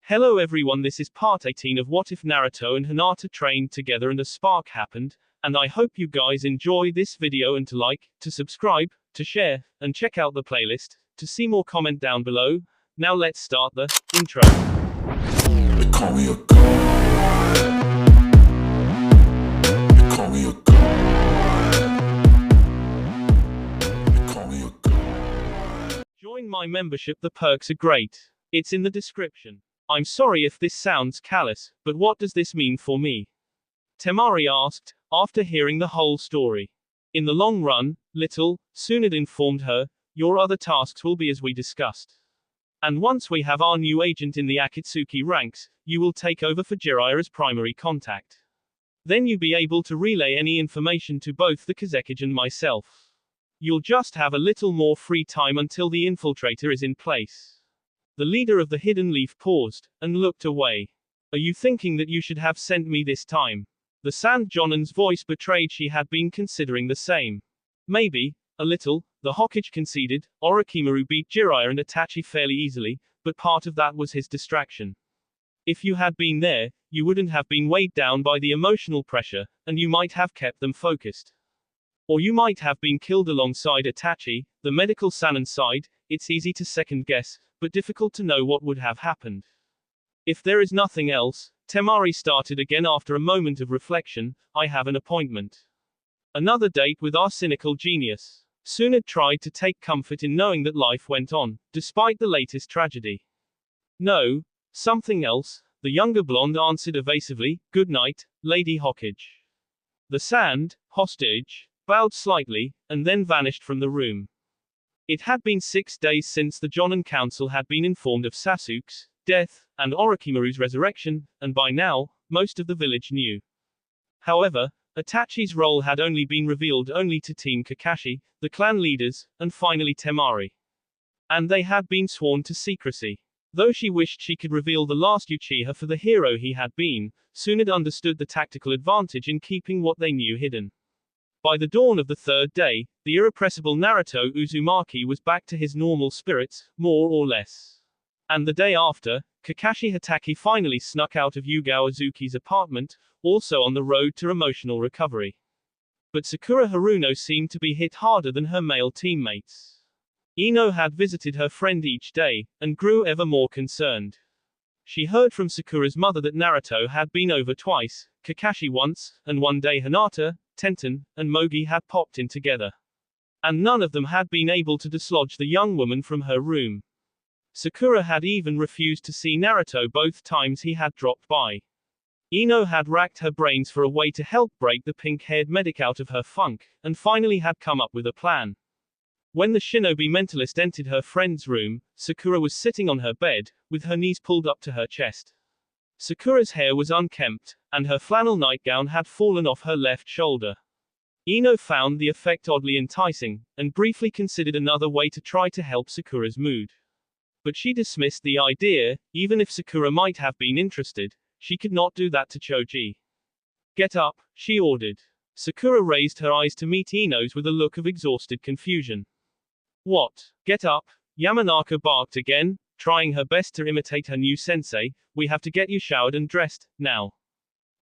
Hello everyone, this is part 18 of What If Naruto and Hinata trained together and a spark happened, and I hope you guys enjoy this video and to like, to subscribe, to share, and check out the playlist, to see more comment down below. Now let's start the intro. They call me a god. They call me a god. They call me a god. Join my membership, the perks are great. It's in the description. I'm sorry if this sounds callous, but what does this mean for me? Temari asked, after hearing the whole story. In the long run, little, Tsunade informed her, your other tasks will be as we discussed. And once we have our new agent in the Akatsuki ranks, you will take over for Jiraiya as primary contact. Then you'll be able to relay any information to both the Kazekage and myself. You'll just have a little more free time until the infiltrator is in place. The leader of the Hidden Leaf paused, and looked away. Are you thinking that you should have sent me this time? The Sand Jonan's voice betrayed she had been considering the same. Maybe, a little, the Hokage conceded. Orochimaru beat Jiraiya and Itachi fairly easily, but part of that was his distraction. If you had been there, you wouldn't have been weighed down by the emotional pressure, and you might have kept them focused. Or you might have been killed alongside Itachi. The medical Sanin sighed. It's easy to second guess, but difficult to know what would have happened. If there is nothing else, Temari started again after a moment of reflection, I have an appointment. Another date with our cynical genius. Tsunade tried to take comfort in knowing that life went on, despite the latest tragedy. No, something else, the younger blonde answered evasively, good night, Lady Hokage. The Sand, hostage, bowed slightly, and then vanished from the room. It had been 6 days since the Jonin Council had been informed of Sasuke's death, and Orochimaru's resurrection, and by now, most of the village knew. However, Itachi's role had only been revealed only to Team Kakashi, the clan leaders, and finally Temari. And they had been sworn to secrecy. Though she wished she could reveal the last Uchiha for the hero he had been, Tsunade understood the tactical advantage in keeping what they knew hidden. By the dawn of the third day, the irrepressible Naruto Uzumaki was back to his normal spirits, more or less. And the day after, Kakashi Hatake finally snuck out of Yugao Azuki's apartment, also on the road to emotional recovery. But Sakura Haruno seemed to be hit harder than her male teammates. Ino had visited her friend each day, and grew ever more concerned. She heard from Sakura's mother that Naruto had been over twice, Kakashi once, and one day Hinata, Tenten, and Mogi had popped in together. And none of them had been able to dislodge the young woman from her room. Sakura had even refused to see Naruto both times he had dropped by. Ino had racked her brains for a way to help break the pink-haired medic out of her funk, and finally had come up with a plan. When the shinobi mentalist entered her friend's room, Sakura was sitting on her bed, with her knees pulled up to her chest. Sakura's hair was unkempt, and her flannel nightgown had fallen off her left shoulder. Ino found the effect oddly enticing, and briefly considered another way to try to help Sakura's mood. But she dismissed the idea. Even if Sakura might have been interested, she could not do that to Choji. Get up, she ordered. Sakura raised her eyes to meet Ino's with a look of exhausted confusion. What? Get up? Yamanaka barked again, trying her best to imitate her new sensei. We have to get you showered and dressed, now.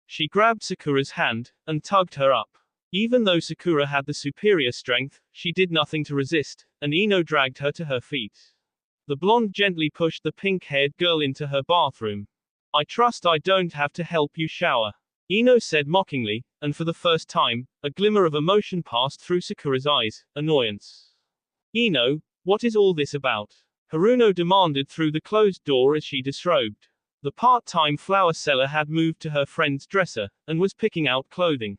She grabbed Sakura's hand, and tugged her up. Even though Sakura had the superior strength, she did nothing to resist, and Ino dragged her to her feet. The blonde gently pushed the pink-haired girl into her bathroom. I trust I don't have to help you shower, Ino said mockingly, and for the first time, a glimmer of emotion passed through Sakura's eyes, annoyance. Ino, what is all this about? Haruno demanded through the closed door as she disrobed. The part-time flower seller had moved to her friend's dresser, and was picking out clothing.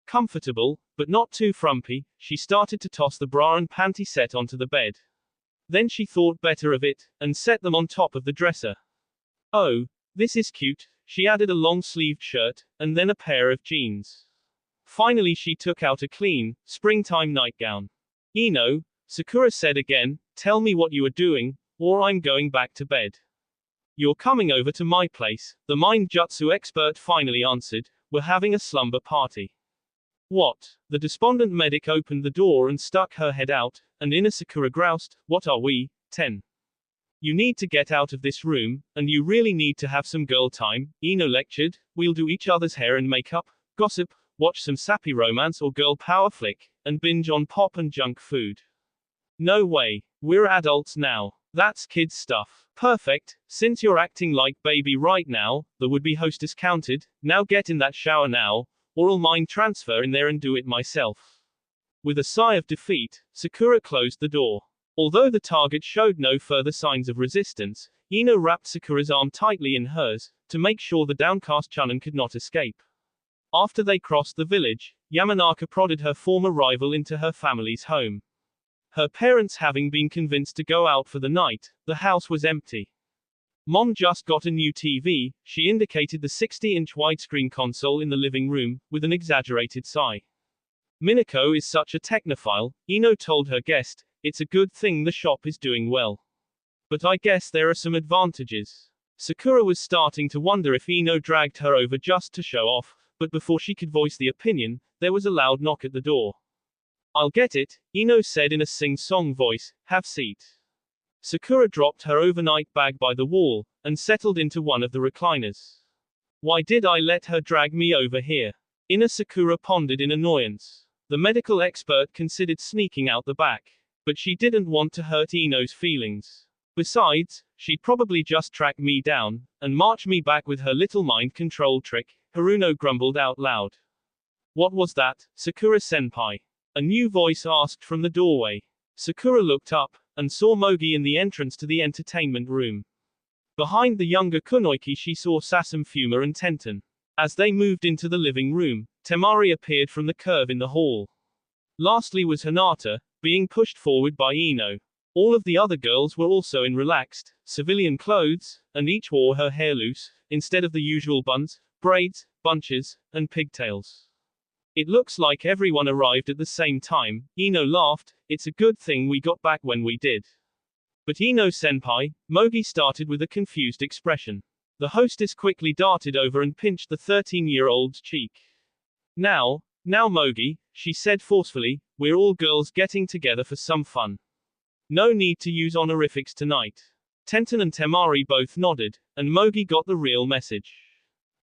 Comfortable, but not too frumpy, she started to toss the bra and panty set onto the bed. Then she thought better of it, and set them on top of the dresser. Oh, this is cute, she added a long-sleeved shirt, and then a pair of jeans. Finally she took out a clean, springtime nightgown. Ino, Sakura said again, tell me what you are doing, or I'm going back to bed. You're coming over to my place, the mind jutsu expert finally answered. We're having a slumber party. What? The despondent medic opened the door and stuck her head out, and Ina Sakura groused, what are we, 10? You need to get out of this room, and you really need to have some girl time, Ino lectured. We'll do each other's hair and makeup, gossip, watch some sappy romance or girl power flick, and binge on pop and junk food. No way. We're adults now. That's kids stuff. Perfect. Since you're acting like baby right now, the would-be hostess counted. Now get in that shower now, or I'll mind transfer in there and do it myself. With a sigh of defeat, Sakura closed the door. Although the target showed no further signs of resistance, Ino wrapped Sakura's arm tightly in hers, to make sure the downcast Chunin could not escape. After they crossed the village, Yamanaka prodded her former rival into her family's home. Her parents having been convinced to go out for the night, the house was empty. Mom just got a new TV, she indicated the 60-inch widescreen console in the living room, with an exaggerated sigh. Minako is such a technophile, Ino told her guest, it's a good thing the shop is doing well. But I guess there are some advantages. Sakura was starting to wonder if Ino dragged her over just to show off, but before she could voice the opinion, there was a loud knock at the door. I'll get it, Ino said in a sing-song voice, have seat. Sakura dropped her overnight bag by the wall, and settled into one of the recliners. Why did I let her drag me over here? Inner Sakura pondered in annoyance. The medical expert considered sneaking out the back. But she didn't want to hurt Ino's feelings. Besides, she'd probably just track me down, and march me back with her little mind control trick, Haruno grumbled out loud. What was that, Sakura-senpai? A new voice asked from the doorway. Sakura looked up, and saw Mogi in the entrance to the entertainment room. Behind the younger Kunoichi she saw Sasum, Fuma and Tenten. As they moved into the living room, Temari appeared from the curve in the hall. Lastly was Hinata, being pushed forward by Ino. All of the other girls were also in relaxed, civilian clothes, and each wore her hair loose, instead of the usual buns, braids, bunches, and pigtails. It looks like everyone arrived at the same time, Ino laughed, it's a good thing we got back when we did. But Ino-senpai, Mogi started with a confused expression. The hostess quickly darted over and pinched the 13-year-old's cheek. Now Mogi, she said forcefully, we're all girls getting together for some fun. No need to use honorifics tonight. Tenten and Temari both nodded, and Mogi got the real message.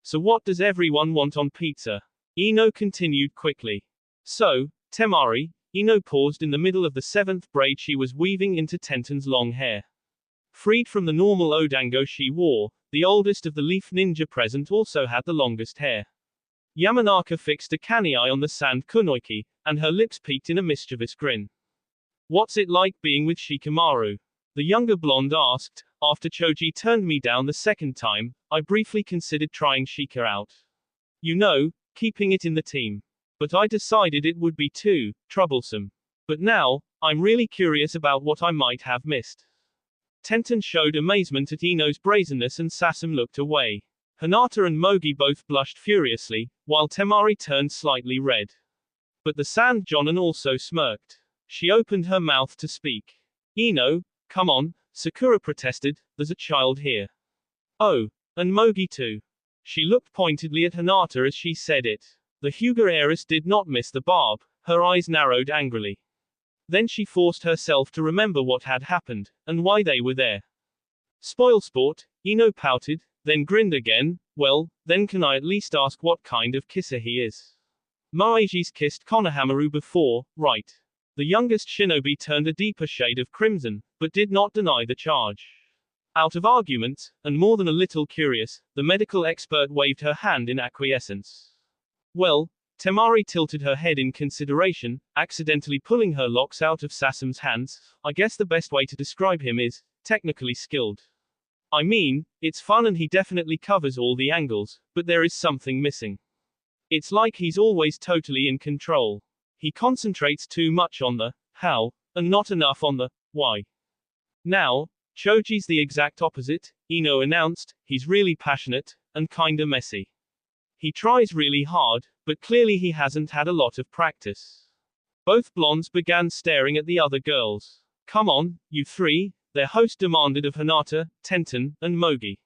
So what does everyone want on pizza? Ino continued quickly. So, Temari, Ino paused in the middle of the 7th braid she was weaving into Tenten's long hair. Freed from the normal odango she wore, the oldest of the leaf ninja present also had the longest hair. Yamanaka fixed a canny eye on the sand Kunoichi, and her lips peaked in a mischievous grin. What's it like being with Shikamaru? The younger blonde asked. After Choji turned me down the second time, I briefly considered trying Shika out. You know, keeping it in the team. But I decided it would be too troublesome. But now, I'm really curious about what I might have missed. Tenten showed amazement at Ino's brazenness and Sasum looked away. Hinata and Mogi both blushed furiously, while Temari turned slightly red. But the sand Jonin also smirked. She opened her mouth to speak. Ino, come on, Sakura protested, there's a child here. Oh, and Mogi too. She looked pointedly at Hinata as she said it. The Hyuga heiress did not miss the barb, her eyes narrowed angrily. Then she forced herself to remember what had happened, and why they were there. Spoilsport, Ino pouted, then grinned again. Well, then can I at least ask what kind of kisser he is? Moeji's kissed Konohamaru before, right? The youngest shinobi turned a deeper shade of crimson, but did not deny the charge. Out of argument, and more than a little curious, the medical expert waved her hand in acquiescence. Well, Temari tilted her head in consideration, accidentally pulling her locks out of Sasum's hands. I guess the best way to describe him is, technically skilled. I mean, it's fun and he definitely covers all the angles, but there is something missing. It's like he's always totally in control. He concentrates too much on the how, and not enough on the why. Now, Choji's the exact opposite, Ino announced. He's really passionate, and kinda messy. He tries really hard, but clearly he hasn't had a lot of practice. Both blondes began staring at the other girls. Come on, you three, their host demanded of Hinata, Tenten, and Mogi.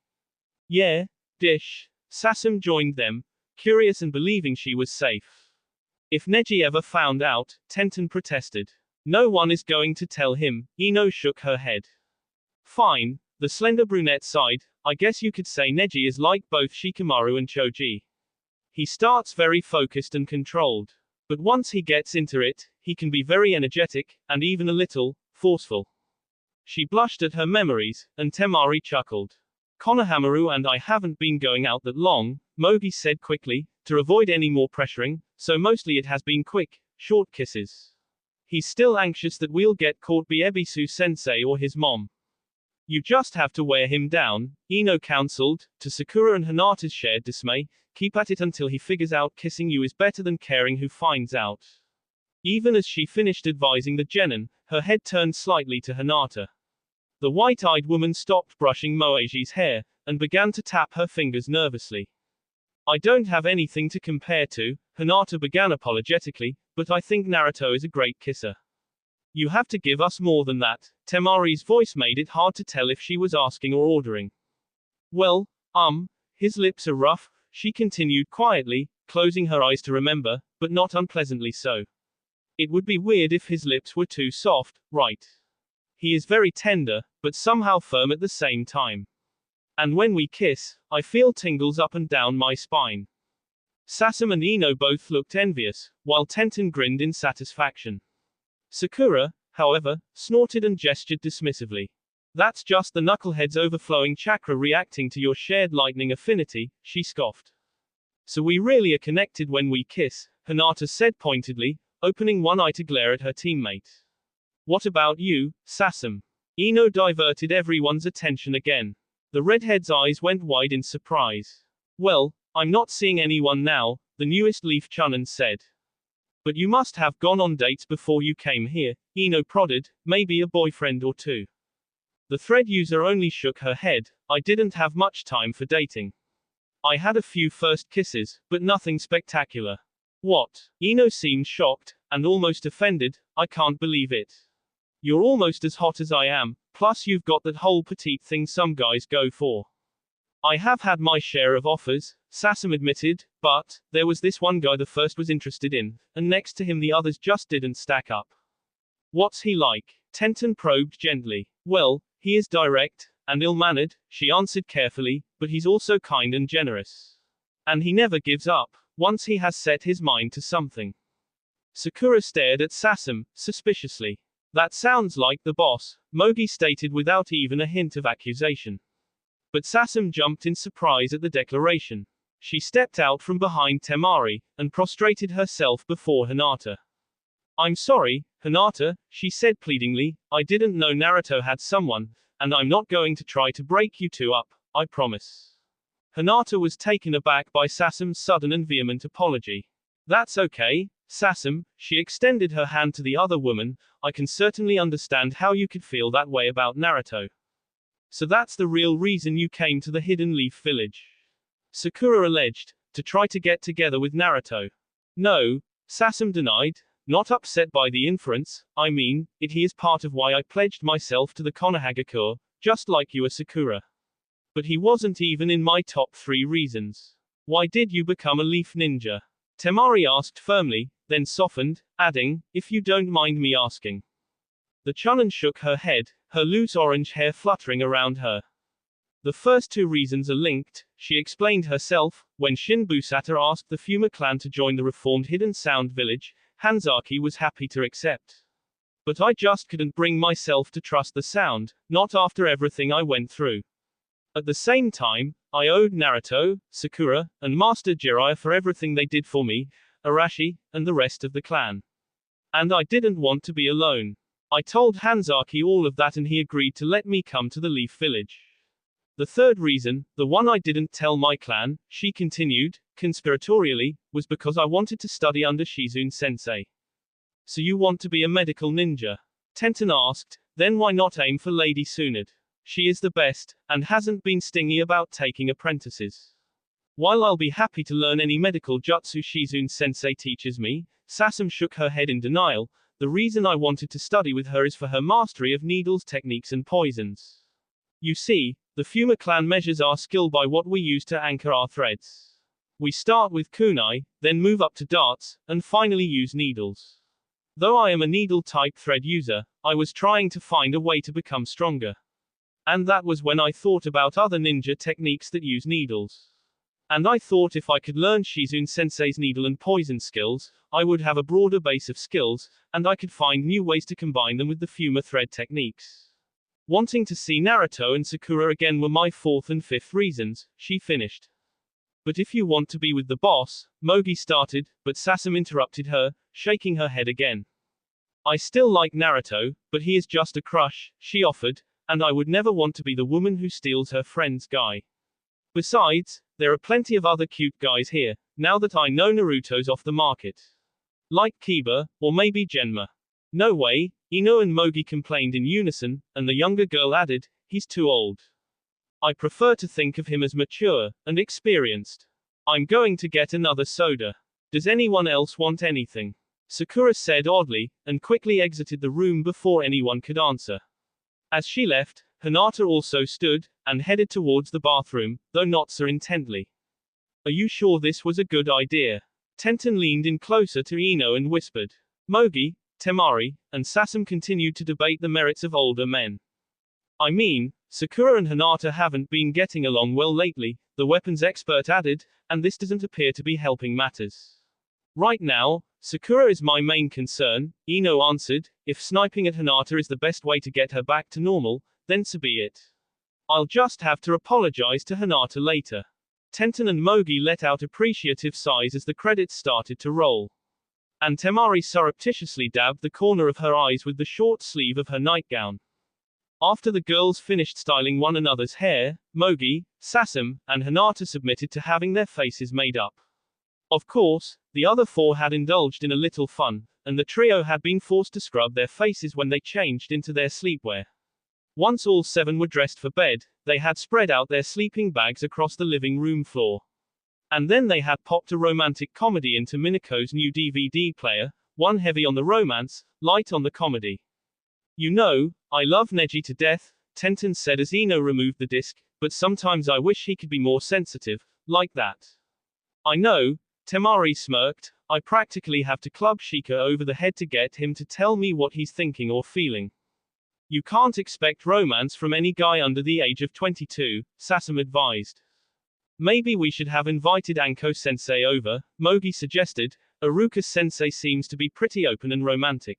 Yeah, dish. Sasum joined them, curious and believing she was safe. If Neji ever found out, Tenten protested. No one is going to tell him, Ino shook her head. Fine, the slender brunette sighed. I guess you could say Neji is like both Shikamaru and Choji. He starts very focused and controlled. But once he gets into it, he can be very energetic, and even a little forceful. She blushed at her memories, and Temari chuckled. Konohamaru and I haven't been going out that long, Mogi said quickly, to avoid any more pressuring, so mostly it has been quick, short kisses. He's still anxious that we'll get caught by Ebisu-sensei or his mom. You just have to wear him down, Ino counseled, to Sakura and Hinata's shared dismay. Keep at it until he figures out kissing you is better than caring who finds out. Even as she finished advising the genin, her head turned slightly to Hinata. The white-eyed woman stopped brushing Moeji's hair, and began to tap her fingers nervously. I don't have anything to compare to, Hinata began apologetically, but I think Naruto is a great kisser. You have to give us more than that. Temari's voice made it hard to tell if she was asking or ordering. Well, his lips are rough, she continued quietly, closing her eyes to remember, but not unpleasantly so. It would be weird if his lips were too soft, right? He is very tender, but somehow firm at the same time. And when we kiss, I feel tingles up and down my spine. Sasum and Ino both looked envious, while Tenten grinned in satisfaction. Sakura, however, snorted and gestured dismissively. That's just the knucklehead's overflowing chakra reacting to your shared lightning affinity, she scoffed. So we really are connected when we kiss, Hinata said pointedly, opening one eye to glare at her teammate. What about you, Sasum? Ino diverted everyone's attention again. The redhead's eyes went wide in surprise. Well, I'm not seeing anyone now, the newest Leaf Chunin said. But you must have gone on dates before you came here, Ino prodded, maybe a boyfriend or two. The thread user only shook her head. I didn't have much time for dating. I had a few first kisses, but nothing spectacular. What? Ino seemed shocked, and almost offended. I can't believe it. You're almost as hot as I am, plus you've got that whole petite thing some guys go for. I have had my share of offers, Sasum admitted, but there was this one guy the first was interested in, and next to him the others just didn't stack up. What's he like? Tenten probed gently. Well, he is direct and ill-mannered, she answered carefully, but he's also kind and generous. And he never gives up, once he has set his mind to something. Sakura stared at Sasum, suspiciously. That sounds like the boss, Mogi stated without even a hint of accusation. But Sasum jumped in surprise at the declaration. She stepped out from behind Temari, and prostrated herself before Hinata. I'm sorry, Hinata, she said pleadingly, I didn't know Naruto had someone, and I'm not going to try to break you two up, I promise. Hinata was taken aback by Sasum's sudden and vehement apology. That's okay, Sasum, she extended her hand to the other woman, I can certainly understand how you could feel that way about Naruto. So that's the real reason you came to the Hidden Leaf Village? Sakura alleged, to try to get together with Naruto. No, Sasum denied, not upset by the inference, I mean, he is part of why I pledged myself to the Konohagakure, just like you are Sakura. But he wasn't even in my top 3 reasons. Why did you become a leaf ninja? Temari asked firmly, then softened, adding, if you don't mind me asking. The Chunin shook her head, her loose orange hair fluttering around her. The first 2 reasons are linked, she explained herself. When Shin Busata asked the Fuma clan to join the reformed Hidden Sound Village, Hanzaki was happy to accept. But I just couldn't bring myself to trust the sound, not after everything I went through. At the same time, I owed Naruto, Sakura, and Master Jiraiya for everything they did for me, Arashi, and the rest of the clan. And I didn't want to be alone. I told Hanzaki all of that and he agreed to let me come to the Leaf Village. The third reason, the one I didn't tell my clan, she continued, conspiratorially, was because I wanted to study under Shizune-sensei. So you want to be a medical ninja? Tenten asked, then why not aim for Lady Tsunade? She is the best, and hasn't been stingy about taking apprentices. While I'll be happy to learn any medical jutsu Shizune-sensei teaches me, Sasum shook her head in denial, the reason I wanted to study with her is for her mastery of needles techniques and poisons. You see, the Fuma clan measures our skill by what we use to anchor our threads. We start with kunai, then move up to darts, and finally use needles. Though I am a needle-type thread user, I was trying to find a way to become stronger. And that was when I thought about other ninja techniques that use needles. And I thought if I could learn Shizune Sensei's needle and poison skills, I would have a broader base of skills, and I could find new ways to combine them with the Fuma thread techniques. Wanting to see Naruto and Sakura again were my fourth and fifth reasons, she finished. But if you want to be with the boss, Mogi started, but Sasam interrupted her, shaking her head again. I still like Naruto, but he is just a crush, she offered, and I would never want to be the woman who steals her friend's guy. Besides, there are plenty of other cute guys here, now that I know Naruto's off the market. Like Kiba, or maybe Genma. No way, Ino and Mogi complained in unison, and the younger girl added, he's too old. I prefer to think of him as mature, and experienced. I'm going to get another soda. Does anyone else want anything? Sakura said oddly, and quickly exited the room before anyone could answer. As she left, Hinata also stood, and headed towards the bathroom, though not so intently. Are you sure this was a good idea? Tenten leaned in closer to Ino and whispered. Mogi, Temari, and Sasam continued to debate the merits of older men. I mean, Sakura and Hinata haven't been getting along well lately, the weapons expert added, and this doesn't appear to be helping matters. Right now, Sakura is my main concern, Ino answered. If sniping at Hinata is the best way to get her back to normal, then so be it. I'll just have to apologize to Hinata later. Tenten and Mogi let out appreciative sighs as the credits started to roll. And Temari surreptitiously dabbed the corner of her eyes with the short sleeve of her nightgown. After the girls finished styling one another's hair, Mogi, Sasam, and Hinata submitted to having their faces made up. Of course, the other four had indulged in a little fun, and the trio had been forced to scrub their faces when they changed into their sleepwear. Once all seven were dressed for bed, they had spread out their sleeping bags across the living room floor. And then they had popped a romantic comedy into Minako's new DVD player, one heavy on the romance, light on the comedy. You know, I love Neji to death, Tenten said as Ino removed the disc, but sometimes I wish he could be more sensitive, like that. I know, Temari smirked, I practically have to club Shika over the head to get him to tell me what he's thinking or feeling. You can't expect romance from any guy under the age of 22, Sasam advised. Maybe we should have invited Anko-sensei over, Mogi suggested. Iruka-sensei seems to be pretty open and romantic.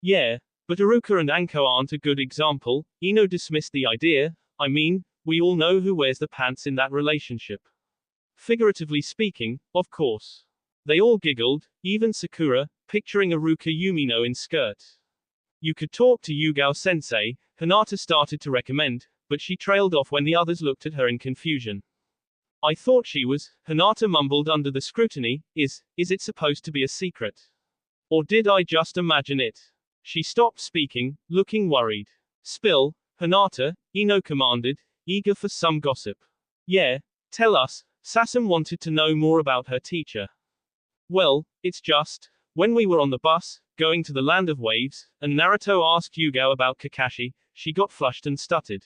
Yeah, but Iruka and Anko aren't a good example, Ino dismissed the idea. I mean, we all know who wears the pants in that relationship. Figuratively speaking, of course. They all giggled, even Sakura, picturing Iruka Yumino in skirt. You could talk to Yugao-sensei, Hinata started to recommend, but she trailed off when the others looked at her in confusion. I thought she was, Hinata mumbled under the scrutiny, is it supposed to be a secret? Or did I just imagine it? She stopped speaking, looking worried. Spill, Hinata, Ino commanded, eager for some gossip. Yeah, tell us, Sasam wanted to know more about her teacher. Well, it's just, when we were on the bus, going to the land of waves, and Naruto asked Yugao about Kakashi, she got flushed and stuttered.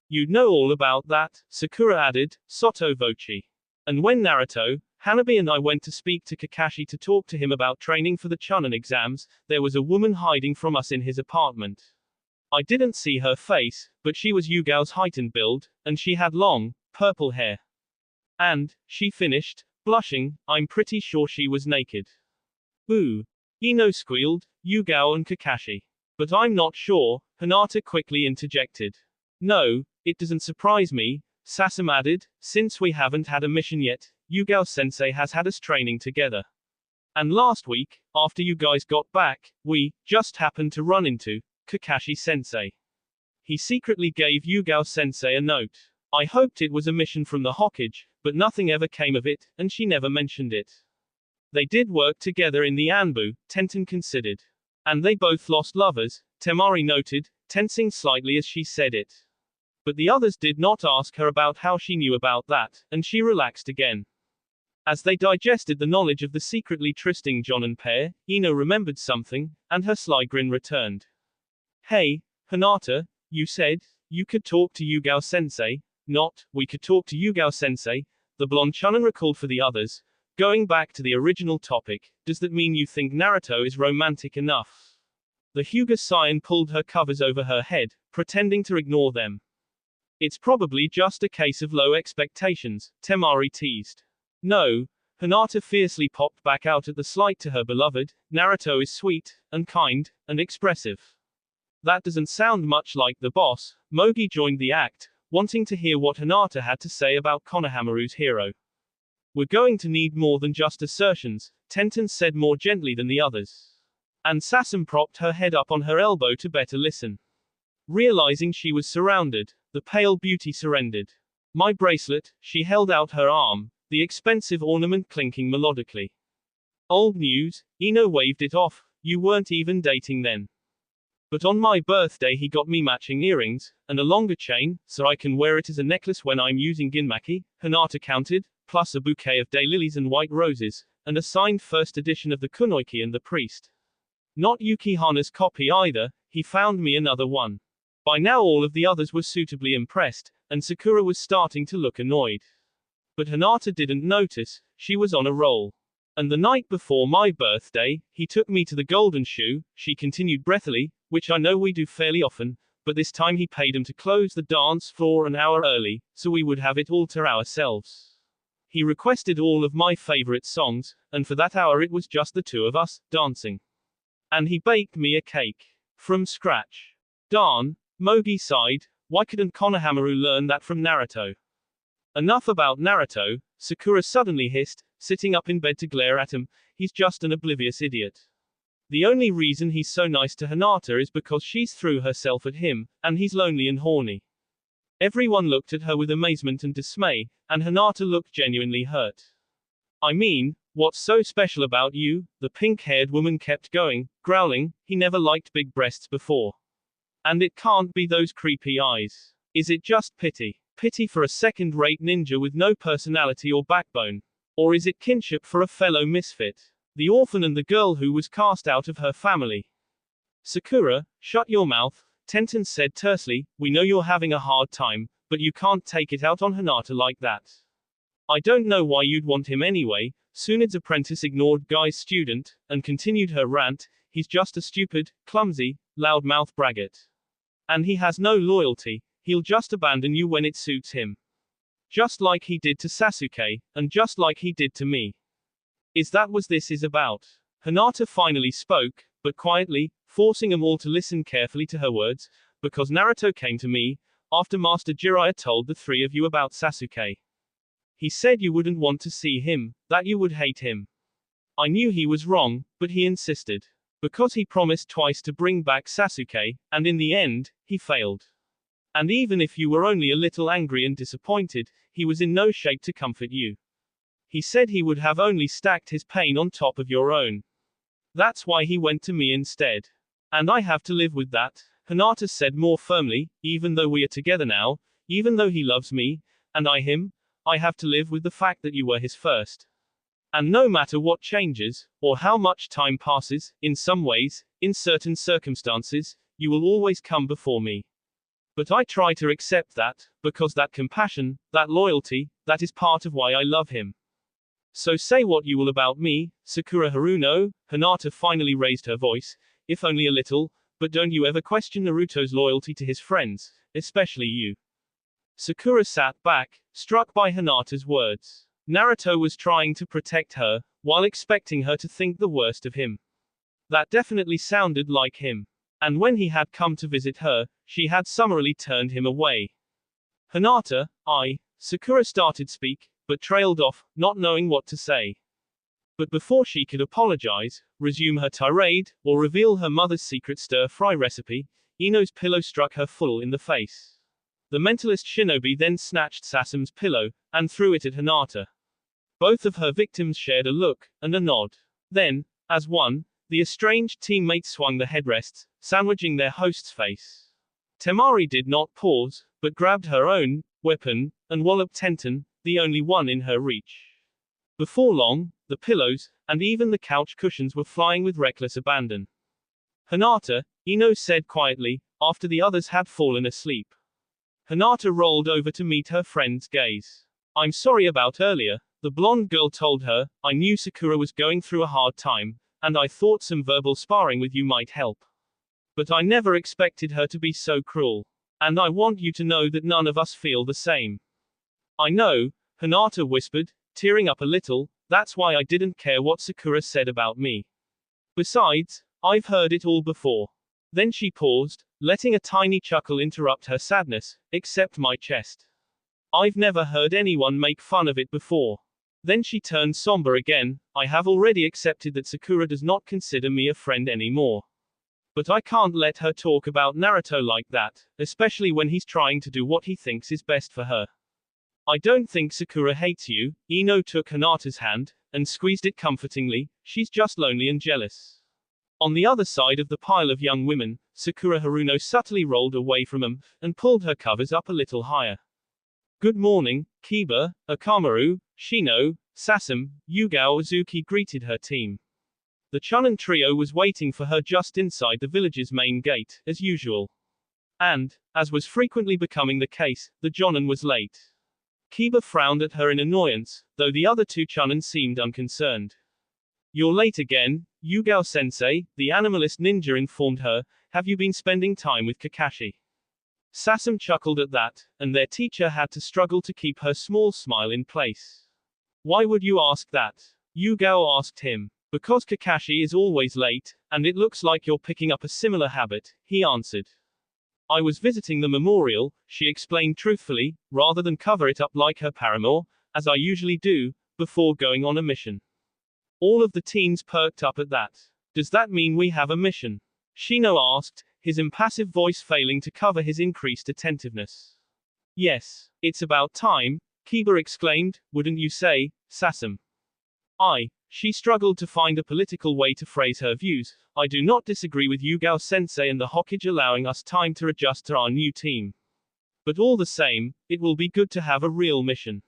You'd know all about that, Sakura added, sotto voce. And when Naruto, Hanabi and I went to speak to Kakashi to talk to him about training for the Chunin exams, there was a woman hiding from us in his apartment. I didn't see her face, but she was Yugao's height and build, and she had long, purple hair. And, she finished, blushing, I'm pretty sure she was naked. Ooh. Ino squealed, Yugao and Kakashi. But I'm not sure, Hinata quickly interjected. No, it doesn't surprise me, Sasam added, since we haven't had a mission yet, Yugao-sensei has had us training together. And last week, after you guys got back, we just happened to run into Kakashi-sensei. He secretly gave Yugao-sensei a note. I hoped it was a mission from the Hokage, but nothing ever came of it, and she never mentioned it. They did work together in the Anbu, Tenten considered. And they both lost lovers, Temari noted, tensing slightly as she said it. But the others did not ask her about how she knew about that, and she relaxed again. As they digested the knowledge of the secretly trysting Jonin pair, Ino remembered something, and her sly grin returned. Hey, Hinata, you said, you could talk to Yugao-sensei, not, we could talk to Yugao-sensei, the blonde Chunin recalled for the others. Going back to the original topic, does that mean you think Naruto is romantic enough? The Hyuga Saiyan pulled her covers over her head, pretending to ignore them. It's probably just a case of low expectations, Temari teased. No, Hinata fiercely popped back out at the slight to her beloved. Naruto is sweet, and kind, and expressive. That doesn't sound much like the boss. Mogi joined the act, wanting to hear what Hinata had to say about Konohamaru's hero. We're going to need more than just assertions, Tenten said more gently than the others. And Sasum propped her head up on her elbow to better listen. Realizing she was surrounded, the pale beauty surrendered. My bracelet, she held out her arm, the expensive ornament clinking melodically. Old news, Ino waved it off, you weren't even dating then. But on my birthday he got me matching earrings, and a longer chain, so I can wear it as a necklace when I'm using ginmaki, Hinata counted, plus a bouquet of daylilies and white roses, and a signed first edition of the Kunoiki and the Priest. Not Yukihana's copy either, he found me another one. By now all of the others were suitably impressed, and Sakura was starting to look annoyed. But Hinata didn't notice, she was on a roll. And the night before my birthday, he took me to the Golden Shoe, she continued breathily, which I know we do fairly often, but this time he paid him to close the dance floor an hour early, so we would have it all to ourselves. He requested all of my favorite songs, and for that hour it was just the two of us, dancing. And he baked me a cake. From scratch. Darn, Mogi sighed, why couldn't Konohamaru learn that from Naruto? Enough about Naruto, Sakura suddenly hissed, sitting up in bed to glare at him, he's just an oblivious idiot. The only reason he's so nice to Hinata is because she's threw herself at him, and he's lonely and horny. Everyone looked at her with amazement and dismay, and Hinata looked genuinely hurt. I mean, what's so special about you? The pink-haired woman kept going, growling, he never liked big breasts before. And it can't be those creepy eyes. Is it just pity? Pity for a second-rate ninja with no personality or backbone? Or is it kinship for a fellow misfit? The orphan and the girl who was cast out of her family? Sakura, shut your mouth, Tenten said tersely, we know you're having a hard time, but you can't take it out on Hinata like that. I don't know why you'd want him anyway. Tsunde's apprentice ignored Guy's student, and continued her rant, he's just a stupid, clumsy, loudmouth braggart. And he has no loyalty, he'll just abandon you when it suits him. Just like he did to Sasuke, and just like he did to me. Is that what this is about? Hinata finally spoke, but quietly, forcing them all to listen carefully to her words, because Naruto came to me, after Master Jiraiya told the three of you about Sasuke. He said you wouldn't want to see him, that you would hate him. I knew he was wrong, but he insisted. Because he promised twice to bring back Sasuke, and in the end, he failed. And even if you were only a little angry and disappointed, he was in no shape to comfort you. He said he would have only stacked his pain on top of your own. That's why he went to me instead. And I have to live with that, Hinata said more firmly, even though we are together now, even though he loves me, and I him, I have to live with the fact that you were his first. And no matter what changes, or how much time passes, in some ways, in certain circumstances, you will always come before me. But I try to accept that, because that compassion, that loyalty, that is part of why I love him. So say what you will about me, Sakura Haruno, Hinata finally raised her voice, if only a little, but don't you ever question Naruto's loyalty to his friends, especially you. Sakura sat back, struck by Hinata's words. Naruto was trying to protect her, while expecting her to think the worst of him. That definitely sounded like him. And when he had come to visit her, she had summarily turned him away. Hinata, Sakura started speak, but trailed off, not knowing what to say. But before she could apologize, resume her tirade, or reveal her mother's secret stir-fry recipe, Ino's pillow struck her full in the face. The mentalist shinobi then snatched Sasum's pillow, and threw it at Hinata. Both of her victims shared a look, and a nod. Then, as one, the estranged teammates swung the headrests, sandwiching their host's face. Temari did not pause, but grabbed her own weapon, and walloped Tenten, the only one in her reach. Before long, the pillows, and even the couch cushions were flying with reckless abandon. Hinata, Ino said quietly, after the others had fallen asleep. Hinata rolled over to meet her friend's gaze. I'm sorry about earlier, the blonde girl told her, I knew Sakura was going through a hard time, and I thought some verbal sparring with you might help. But I never expected her to be so cruel. And I want you to know that none of us feel the same. I know, Hinata whispered, tearing up a little, that's why I didn't care what Sakura said about me. Besides, I've heard it all before. Then she paused, letting a tiny chuckle interrupt her sadness, except my chest. I've never heard anyone make fun of it before. Then she turned somber again, I have already accepted that Sakura does not consider me a friend anymore. But I can't let her talk about Naruto like that, especially when he's trying to do what he thinks is best for her. I don't think Sakura hates you. Ino took Hinata's hand, and squeezed it comfortingly, she's just lonely and jealous. On the other side of the pile of young women, Sakura Haruno subtly rolled away from him, and pulled her covers up a little higher. Good morning, Kiba, Akamaru, Shino, Sasum, Yugao Azuki greeted her team. The Chunin trio was waiting for her just inside the village's main gate, as usual. And, as was frequently becoming the case, the Jonin was late. Kiba frowned at her in annoyance, though the other two Chunin seemed unconcerned. You're late again, Yugao-sensei, the animalist ninja informed her, have you been spending time with Kakashi? Sasum chuckled at that, and their teacher had to struggle to keep her small smile in place. Why would you ask that? Yugao asked him. Because Kakashi is always late, and it looks like you're picking up a similar habit, he answered. I was visiting the memorial, she explained truthfully, rather than cover it up like her paramour, as I usually do, before going on a mission. All of the teens perked up at that. Does that mean we have a mission? Shino asked, his impassive voice failing to cover his increased attentiveness. Yes, it's about time, Kiba exclaimed, wouldn't you say, Sasum? She struggled to find a political way to phrase her views. I do not disagree with Yugao-sensei and the Hokage allowing us time to adjust to our new team. But all the same, it will be good to have a real mission.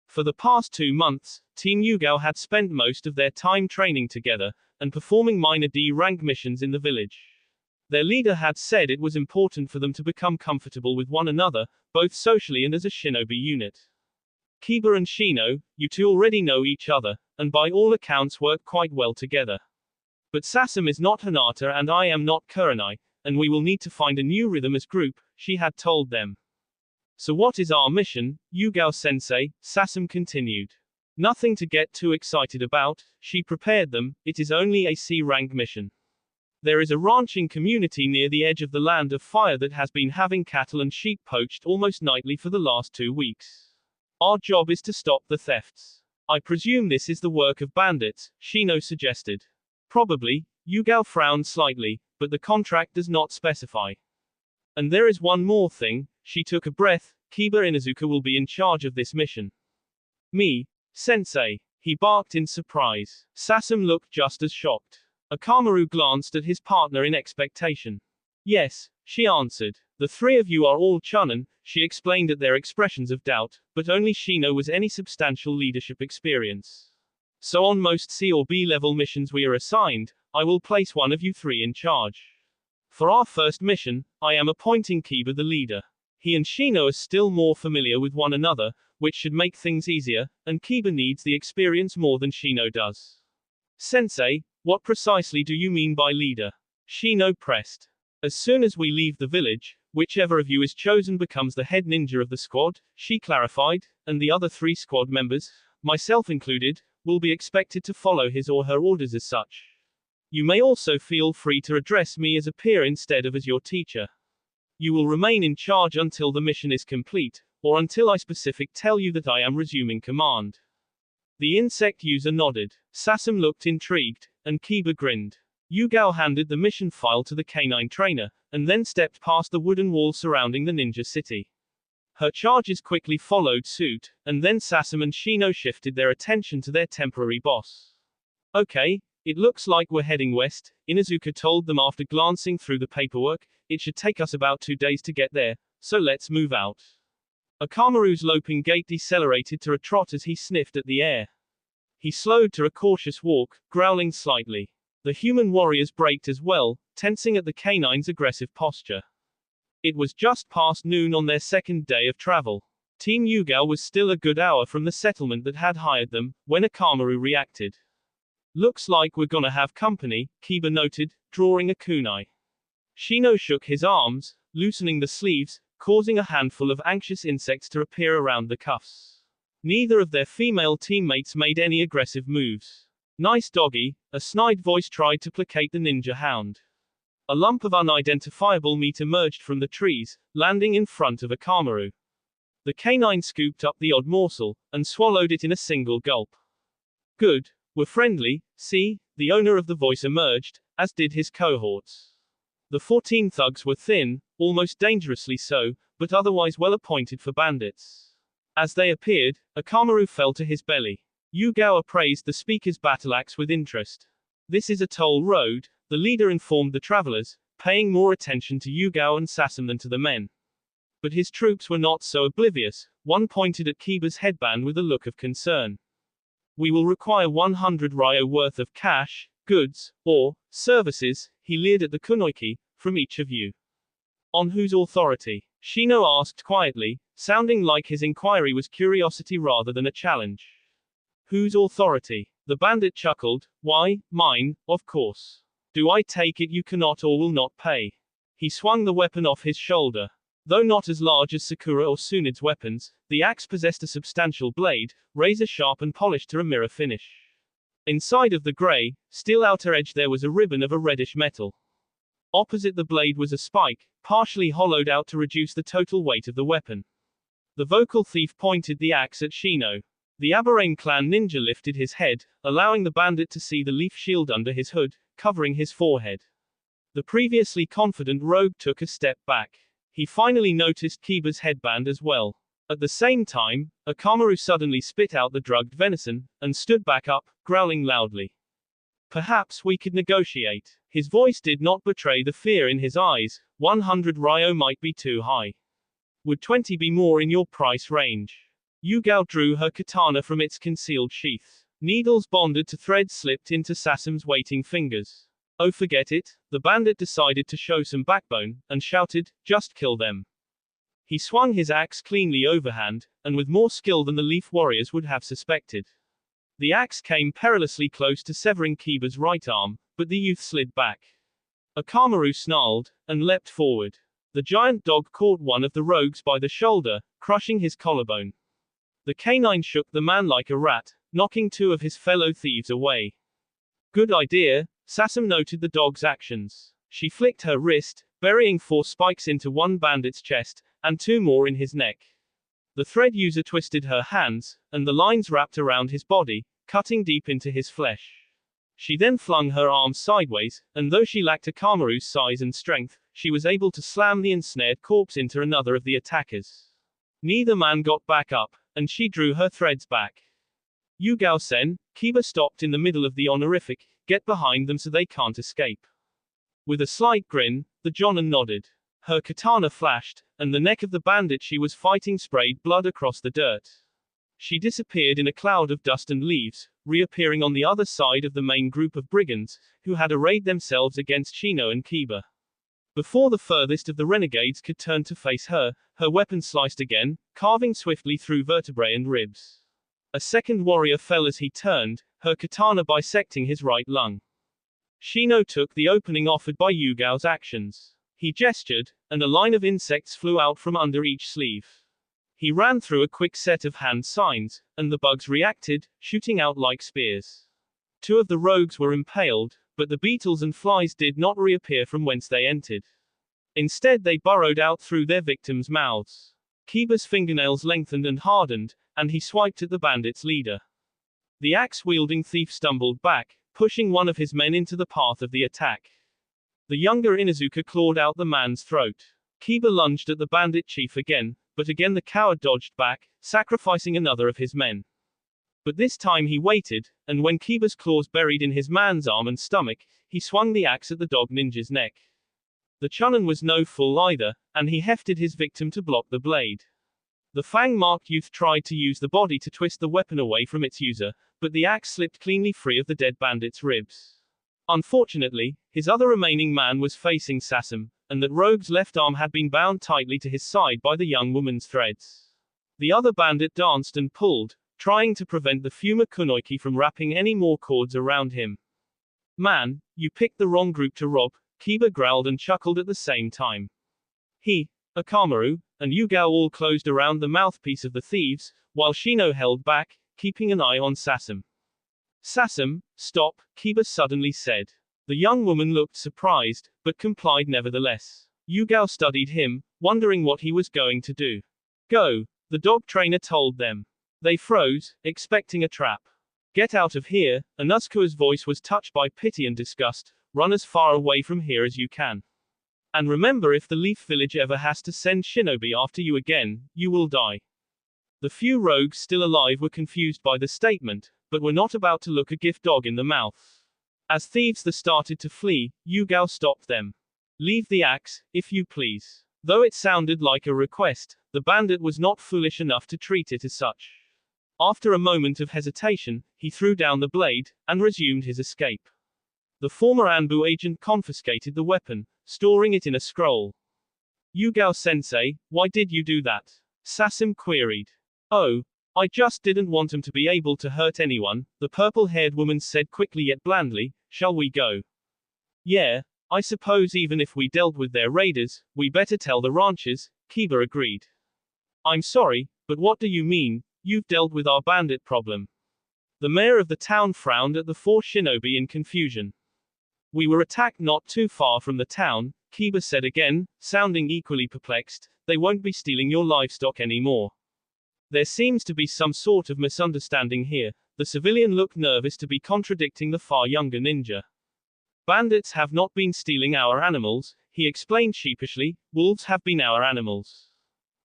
For the past 2 months, Team Yugao had spent most of their time training together, and performing minor D-rank missions in the village. Their leader had said it was important for them to become comfortable with one another, both socially and as a shinobi unit. Kiba and Shino, you two already know each other, and by all accounts work quite well together. But Sasum is not Hinata and I am not Kurenai, and we will need to find a new rhythm as group, she had told them. So what is our mission, Yugao-sensei? Sasum continued. Nothing to get too excited about, she prepared them, it is only a C-rank mission. There is a ranching community near the edge of the land of fire that has been having cattle and sheep poached almost nightly for the last 2 weeks. Our job is to stop the thefts. I presume this is the work of bandits, Shino suggested. Probably, Yugao frowned slightly, but the contract does not specify. And there is one more thing, she took a breath, Kiba Inuzuka will be in charge of this mission. Me, sensei, he barked in surprise. Sasum looked just as shocked. Akamaru glanced at his partner in expectation. Yes, she answered. The 3 of you are all Chunin, she explained at their expressions of doubt, but only Shino was any substantial leadership experience. So on most C or B level missions we are assigned, I will place one of you 3 in charge. For our first mission, I am appointing Kiba the leader. He and Shino are still more familiar with one another, which should make things easier, and Kiba needs the experience more than Shino does. Sensei, what precisely do you mean by leader? Shino pressed. As soon as we leave the village, whichever of you is chosen becomes the head ninja of the squad, she clarified, and the other 3 squad members, myself included, will be expected to follow his or her orders as such. You may also feel free to address me as a peer instead of as your teacher. You will remain in charge until the mission is complete, or until I specific tell you that I am resuming command. The insect user nodded. Sasum looked intrigued, and Kiba grinned. Yugao handed the mission file to the canine trainer, and then stepped past the wooden wall surrounding the ninja city. Her charges quickly followed suit, and then Sasum and Shino shifted their attention to their temporary boss. Okay, it looks like we're heading west, Inuzuka told them after glancing through the paperwork. It should take us about 2 days to get there, so let's move out. Akamaru's loping gait decelerated to a trot as he sniffed at the air. He slowed to a cautious walk, growling slightly. The human warriors braked as well, tensing at the canine's aggressive posture. It was just past noon on their second day of travel. Team Yugao was still a good hour from the settlement that had hired them, when Akamaru reacted. Looks like we're gonna have company, Kiba noted, drawing a kunai. Shino shook his arms, loosening the sleeves, causing a handful of anxious insects to appear around the cuffs. Neither of their female teammates made any aggressive moves. Nice doggy, a snide voice tried to placate the ninja hound. A lump of unidentifiable meat emerged from the trees, landing in front of Akamaru. The canine scooped up the odd morsel, and swallowed it in a single gulp. Good, we're friendly, see, the owner of the voice emerged, as did his cohorts. The 14 thugs were thin, almost dangerously so, but otherwise well appointed for bandits. As they appeared, Akamaru fell to his belly. Yugao appraised the speaker's battle axe with interest. This is a toll road, the leader informed the travelers, paying more attention to Yugao and Sasam than to the men. But his troops were not so oblivious. One pointed at Kiba's headband with a look of concern. We will require 100 ryo worth of cash, goods, or services, he leered at the kunoichi, from each of you. On whose authority? Shino asked quietly, sounding like his inquiry was curiosity rather than a challenge. Whose authority? The bandit chuckled. Why, mine, of course. Do I take it you cannot or will not pay? He swung the weapon off his shoulder. Though not as large as Sakura or Tsunde's weapons, the axe possessed a substantial blade, razor-sharp and polished to a mirror finish. Inside of the gray, steel outer edge there was a ribbon of a reddish metal. Opposite the blade was a spike, partially hollowed out to reduce the total weight of the weapon. The vocal thief pointed the axe at Shino. The Aberrane clan ninja lifted his head, allowing the bandit to see the leaf shield under his hood, covering his forehead. The previously confident rogue took a step back. He finally noticed Kiba's headband as well. At the same time, Akamaru suddenly spit out the drugged venison, and stood back up, growling loudly. Perhaps we could negotiate. His voice did not betray the fear in his eyes. 100 ryo might be too high. Would 20 be more in your price range? Yugao drew her katana from its concealed sheath. Needles bonded to threads slipped into Sasam's waiting fingers. Oh, forget it. The bandit decided to show some backbone, and shouted, just kill them. He swung his axe cleanly overhand, and with more skill than the leaf warriors would have suspected. The axe came perilously close to severing Kiba's right arm, but the youth slid back. Akamaru snarled, and leapt forward. The giant dog caught one of the rogues by the shoulder, crushing his collarbone. The canine shook the man like a rat, knocking two of his fellow thieves away. Good idea. Sasam noted the dog's actions. She flicked her wrist, burying 4 spikes into one bandit's chest, and 2 more in his neck. The thread user twisted her hands, and the lines wrapped around his body, cutting deep into his flesh. She then flung her arms sideways, and though she lacked Akamaru's size and strength, she was able to slam the ensnared corpse into another of the attackers. Neither man got back up, and she drew her threads back. Yugao-sen, Kiba stopped in the middle of the honorific, get behind them so they can't escape. With a slight grin, the jonin nodded. Her katana flashed, and the neck of the bandit she was fighting sprayed blood across the dirt. She disappeared in a cloud of dust and leaves, reappearing on the other side of the main group of brigands, who had arrayed themselves against Shino and Kiba. Before the furthest of the renegades could turn to face her, her weapon sliced again, carving swiftly through vertebrae and ribs. A second warrior fell as he turned, her katana bisecting his right lung. Shino took the opening offered by Yugao's actions. He gestured, and a line of insects flew out from under each sleeve. He ran through a quick set of hand signs, and the bugs reacted, shooting out like spears. 2 of the rogues were impaled, but the beetles and flies did not reappear from whence they entered. Instead they burrowed out through their victims' mouths. Kiba's fingernails lengthened and hardened, and he swiped at the bandit's leader. The axe-wielding thief stumbled back, pushing one of his men into the path of the attack. The younger Inuzuka clawed out the man's throat. Kiba lunged at the bandit chief again, but again the coward dodged back, sacrificing another of his men. But this time he waited, and when Kiba's claws buried in his man's arm and stomach, he swung the axe at the dog ninja's neck. The chunin was no fool either, and he hefted his victim to block the blade. The fang-marked youth tried to use the body to twist the weapon away from its user, but the axe slipped cleanly free of the dead bandit's ribs. Unfortunately, his other remaining man was facing Sasam, and that rogue's left arm had been bound tightly to his side by the young woman's threads. The other bandit danced and pulled, trying to prevent the Fuma Kunoichi from wrapping any more cords around him. Man, you picked the wrong group to rob, Kiba growled and chuckled at the same time. He, Akamaru, and Yugao all closed around the mouthpiece of the thieves, while Shino held back, keeping an eye on Sasam. Sasam, stop, Kiba suddenly said. The young woman looked surprised, but complied nevertheless. Yugao studied him, wondering what he was going to do. Go, the dog trainer told them. They froze, expecting a trap. Get out of here, Anuska's voice was touched by pity and disgust. Run as far away from here as you can. And remember, if the Leaf Village ever has to send shinobi after you again, you will die. The few rogues still alive were confused by the statement, but were not about to look a gift dog in the mouth. As thieves started to flee, Yugao stopped them. Leave the axe, if you please. Though it sounded like a request, the bandit was not foolish enough to treat it as such. After a moment of hesitation, he threw down the blade, and resumed his escape. The former Anbu agent confiscated the weapon, storing it in a scroll. Yugao-sensei, why did you do that? Sasam queried. Oh, I just didn't want him to be able to hurt anyone, the purple-haired woman said quickly yet blandly. Shall we go? Yeah, I suppose even if we dealt with their raiders, we better tell the ranchers, Kiba agreed. I'm sorry, but what do you mean? You've dealt with our bandit problem. The mayor of the town frowned at the four shinobi in confusion. We were attacked not too far from the town, Kiba said again, sounding equally perplexed. They won't be stealing your livestock anymore. There seems to be some sort of misunderstanding here. The civilian looked nervous to be contradicting the far younger ninja. Bandits have not been stealing our animals, he explained sheepishly. Wolves have been our animals.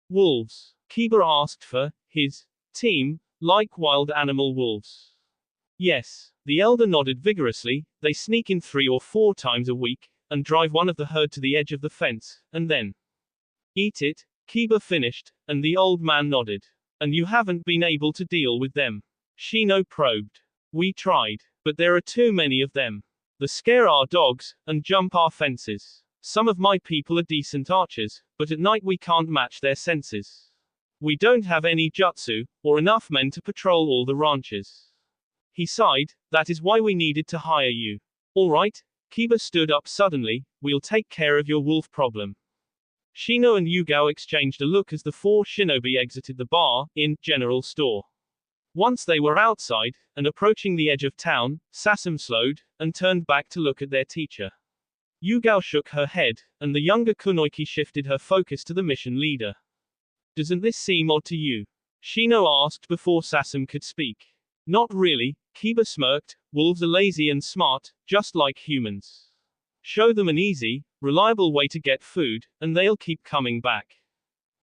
Wolves? Kiba asked for his team, like wild animal wolves. Yes. The elder nodded vigorously. They sneak in 3 or 4 times a week, and drive one of the herd to the edge of the fence, and then eat it, Kiba finished, and the old man nodded. And you haven't been able to deal with them? Shino probed. We tried, but there are too many of them. They scare our dogs, and jump our fences. Some of my people are decent archers, but at night we can't match their senses. We don't have any jutsu, or enough men to patrol all the ranches. He sighed. That is why we needed to hire you. All right, Kiba stood up suddenly, we'll take care of your wolf problem. Shino and Yugao exchanged a look as the 4 shinobi exited the bar, in, general store. Once they were outside, and approaching the edge of town, Sasam slowed, and turned back to look at their teacher. Yugao shook her head, and the younger Kunoichi shifted her focus to the mission leader. Doesn't this seem odd to you? Shino asked before Sasam could speak. Not really, Kiba smirked. Wolves are lazy and smart, just like humans. Show them an easy, reliable way to get food, and they'll keep coming back.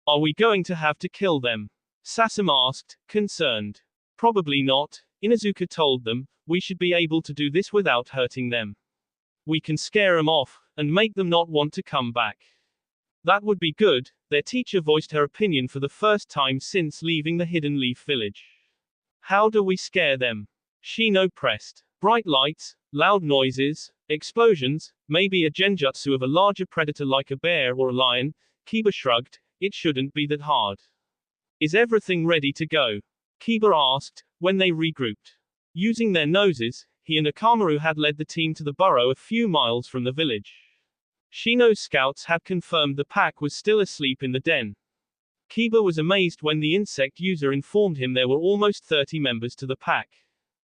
Are we going to have to kill them? Sasam asked, concerned. Probably not, Inuzuka told them. We should be able to do this without hurting them. We can scare them off, and make them not want to come back. That would be good. Their teacher voiced her opinion for the first time since leaving the Hidden Leaf Village. How do we scare them? Shino pressed. Bright lights, loud noises, explosions, maybe a genjutsu of a larger predator like a bear or a lion. Kiba shrugged. It shouldn't be that hard. Is everything ready to go? Kiba asked, when they regrouped. Using their noses, he and Akamaru had led the team to the burrow a few miles from the village. Shino's scouts had confirmed the pack was still asleep in the den. Kiba was amazed when the insect user informed him there were almost 30 members to the pack.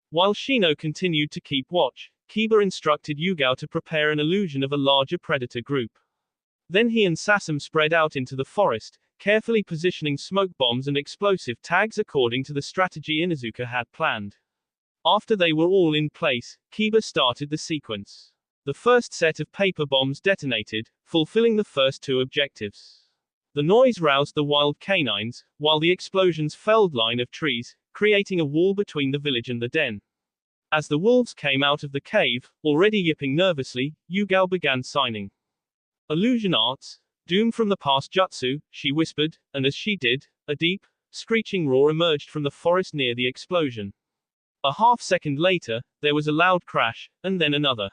While Shino continued to keep watch, Kiba instructed Yugao to prepare an illusion of a larger predator group. Then he and Sasam spread out into the forest, carefully positioning smoke bombs and explosive tags according to the strategy Inuzuka had planned. After they were all in place, Kiba started the sequence. The first set of paper bombs detonated, fulfilling the first 2 objectives. The noise roused the wild canines, while the explosions felled line of trees, creating a wall between the village and the den. As the wolves came out of the cave, already yipping nervously, Yugao began signing. Illusion arts, doom from the past jutsu, she whispered, and as she did, a deep, screeching roar emerged from the forest near the explosion. A half-second later, there was a loud crash, and then another.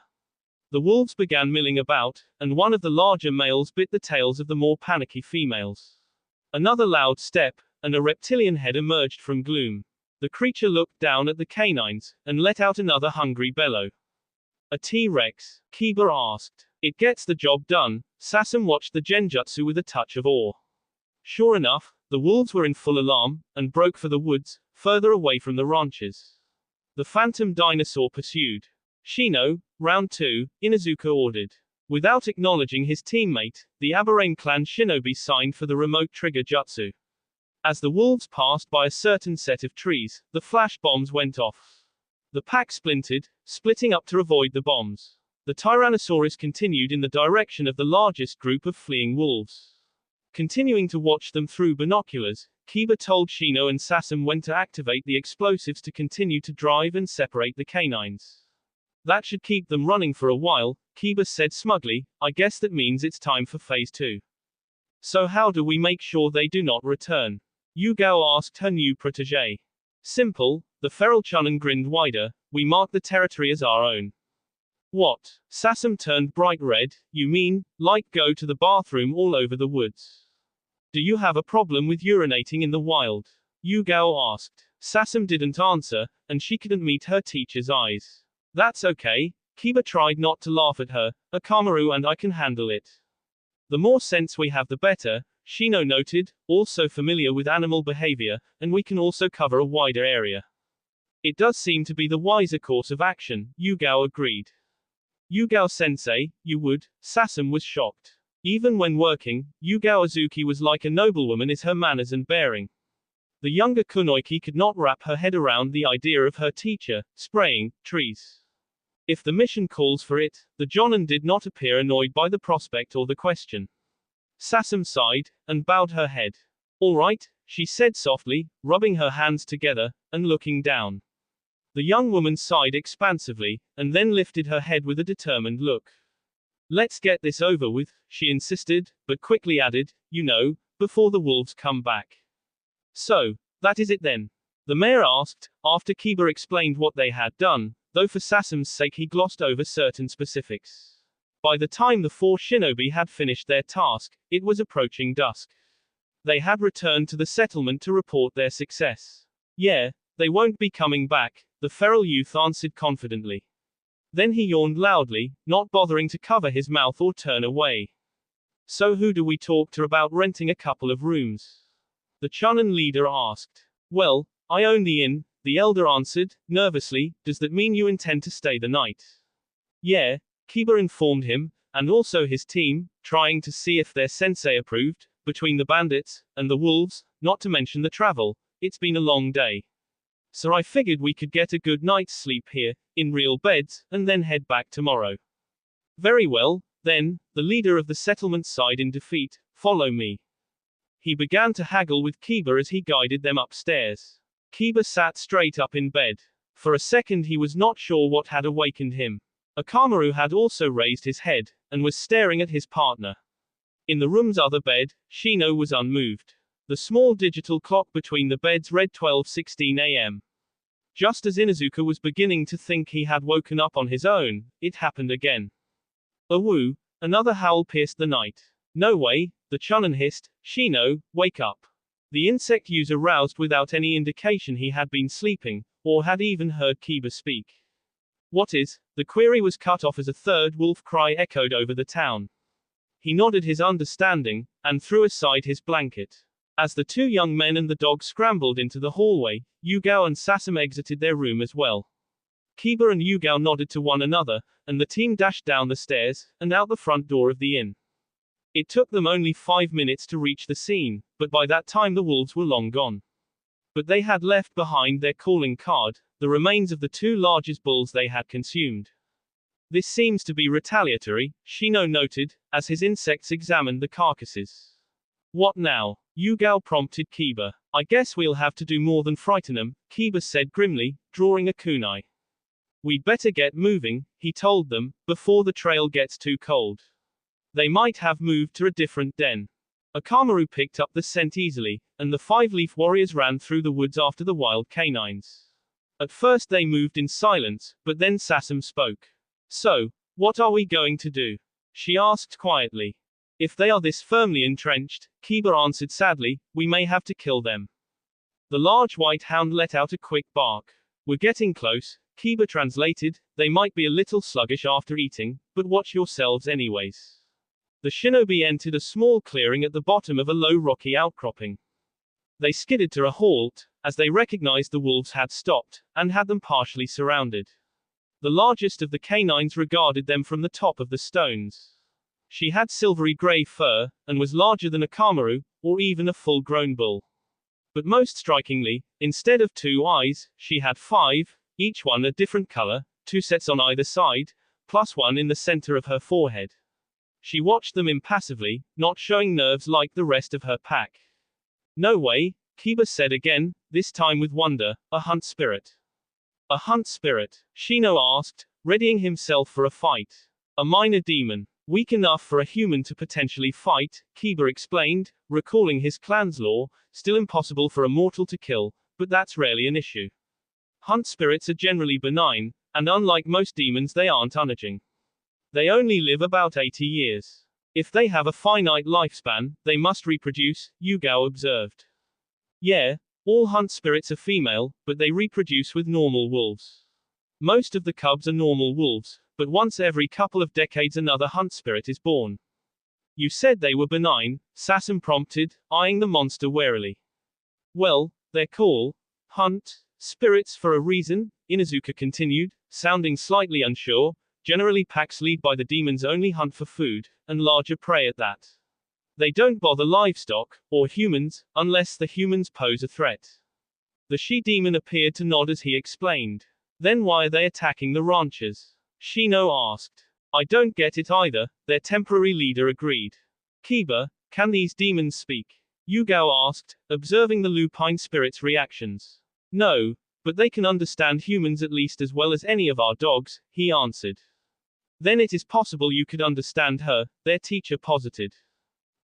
The wolves began milling about, and one of the larger males bit the tails of the more panicky females. Another loud step, and a reptilian head emerged from gloom. The creature looked down at the canines, and let out another hungry bellow. A T-Rex? Kiba asked. It gets the job done. Sasam watched the genjutsu with a touch of awe. Sure enough, the wolves were in full alarm, and broke for the woods, further away from the ranches. The phantom dinosaur pursued. Shino, round 2, Inuzuka ordered. Without acknowledging his teammate, the Aberrane clan shinobi signed for the remote trigger jutsu. As the wolves passed by a certain set of trees, the flash bombs went off. The pack splintered, splitting up to avoid the bombs. The Tyrannosaurus continued in the direction of the largest group of fleeing wolves. Continuing to watch them through binoculars, Kiba told Shino and Sasam when to activate the explosives to continue to drive and separate the canines. That should keep them running for a while, Kiba said smugly. I guess that means it's time for phase 2. So how do we make sure they do not return? Yugao asked her new protege. Simple, the feral Chunin grinned wider. We mark the territory as our own. What? Sasam turned bright red. You mean, like go to the bathroom all over the woods? Do you have a problem with urinating in the wild? Yugao asked. Sasam didn't answer, and she couldn't meet her teacher's eyes. That's okay. Kiba tried not to laugh at her. Akamaru and I can handle it. The more sense we have the better, Shino noted, also familiar with animal behavior, and we can also cover a wider area. It does seem to be the wiser course of action, Yugao agreed. Yugao-sensei, you would? Sasam was shocked. Even when working, Yugao Azuki was like a noblewoman in her manners and bearing. The younger Kunoichi could not wrap her head around the idea of her teacher, spraying trees. If the mission calls for it, the Jonin did not appear annoyed by the prospect or the question. Sasam sighed, and bowed her head. All right, she said softly, rubbing her hands together, and looking down. The young woman sighed expansively, and then lifted her head with a determined look. Let's get this over with, she insisted, but quickly added, you know, before the wolves come back. So, that is it then? The mayor asked, after Kiba explained what they had done, though for Sasam's sake he glossed over certain specifics. By the time the 4 shinobi had finished their task, it was approaching dusk. They had returned to the settlement to report their success. Yeah, they won't be coming back, the feral youth answered confidently. Then he yawned loudly, not bothering to cover his mouth or turn away. So who do we talk to about renting a couple of rooms? The Chunin leader asked. Well, I own the inn, the elder answered, nervously. Does that mean you intend to stay the night? Yeah, Kiba informed him, and also his team, trying to see if their sensei approved. Between the bandits and the wolves, not to mention the travel, it's been a long day. So I figured we could get a good night's sleep here, in real beds, and then head back tomorrow. Very well, then, the leader of the settlement sighed in defeat. Follow me. He began to haggle with Kiba as he guided them upstairs. Kiba sat straight up in bed. For a second he was not sure what had awakened him. Akamaru had also raised his head, and was staring at his partner. In the room's other bed, Shino was unmoved. The small digital clock between the beds read 12:16 a.m. Just as Inuzuka was beginning to think he had woken up on his own, it happened again. Awoo! Another howl pierced the night. No way, the Chunin hissed. Shino, wake up. The insect user roused without any indication he had been sleeping, or had even heard Kiba speak. What is? The query was cut off as a third wolf cry echoed over the town. He nodded his understanding, and threw aside his blanket. As the 2 young men and the dog scrambled into the hallway, Yugao and Sasam exited their room as well. Kiba and Yugao nodded to one another, and the team dashed down the stairs, and out the front door of the inn. It took them only 5 minutes to reach the scene, but by that time the wolves were long gone. But they had left behind their calling card, the remains of the 2 largest bulls they had consumed. This seems to be retaliatory, Shino noted, as his insects examined the carcasses. What now? Yugao prompted Kiba. I guess we'll have to do more than frighten them, Kiba said grimly, drawing a kunai. We'd better get moving, he told them, before the trail gets too cold. They might have moved to a different den. Akamaru picked up the scent easily, and the 5-leaf warriors ran through the woods after the wild canines. At first they moved in silence, but then Sasam spoke. So, what are we going to do? She asked quietly. If they are this firmly entrenched, Kiba answered sadly, we may have to kill them. The large white hound let out a quick bark. We're getting close, Kiba translated, they might be a little sluggish after eating, but watch yourselves anyways. The shinobi entered a small clearing at the bottom of a low rocky outcropping. They skidded to a halt, as they recognized the wolves had stopped, and had them partially surrounded. The largest of the canines regarded them from the top of the stones. She had silvery gray fur, and was larger than a kamaru, or even a full-grown bull. But most strikingly, instead of 2 eyes, she had 5, each one a different color, 2 sets on either side, plus 1 in the center of her forehead. She watched them impassively, not showing nerves like the rest of her pack. No way, Kiba said again, this time with wonder, a hunt spirit. A hunt spirit? Shino asked, readying himself for a fight. A minor demon. Weak enough for a human to potentially fight, Kiba explained, recalling his clan's law, still impossible for a mortal to kill, but that's rarely an issue. Hunt spirits are generally benign, and unlike most demons they aren't unaging. They only live about 80 years. If they have a finite lifespan, they must reproduce, Yugao observed. Yeah, all hunt spirits are female, but they reproduce with normal wolves. Most of the cubs are normal wolves, but once every couple of decades another hunt spirit is born. You said they were benign, Sasam prompted, eyeing the monster warily. Well, they're called hunt spirits for a reason, Inuzuka continued, sounding slightly unsure. Generally packs lead by the demons only hunt for food, and larger prey at that. They don't bother livestock, or humans, unless the humans pose a threat. The she-demon appeared to nod as he explained. Then why are they attacking the ranchers? Shino asked. I don't get it either, their temporary leader agreed. Kiba, can these demons speak? Yugao asked, observing the lupine spirit's reactions. No, but they can understand humans at least as well as any of our dogs, he answered. Then it is possible you could understand her, their teacher posited.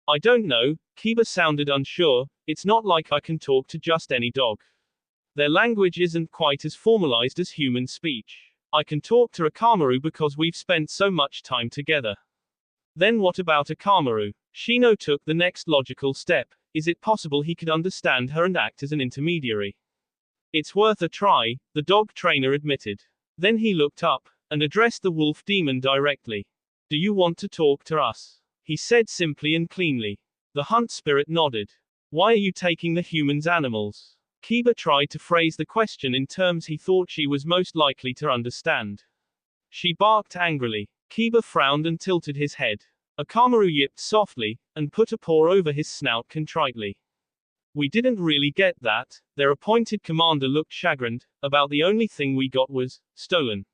I don't know, Kiba sounded unsure, it's not like I can talk to just any dog. Their language isn't quite as formalized as human speech. I can talk to a kamaru because we've spent so much time together. Then what about a kamaru? Shino took the next logical step. Is it possible he could understand her and act as an intermediary? It's worth a try, the dog trainer admitted. Then he looked up, and addressed the wolf demon directly. Do you want to talk to us? He said simply and cleanly. The hunt spirit nodded. Why are you taking the humans' animals? Kiba tried to phrase the question in terms he thought she was most likely to understand. She barked angrily. Kiba frowned and tilted his head. A kamaru yipped softly, and put a paw over his snout contritely. We didn't really get that, their appointed commander looked chagrined, about the only thing we got was stolen.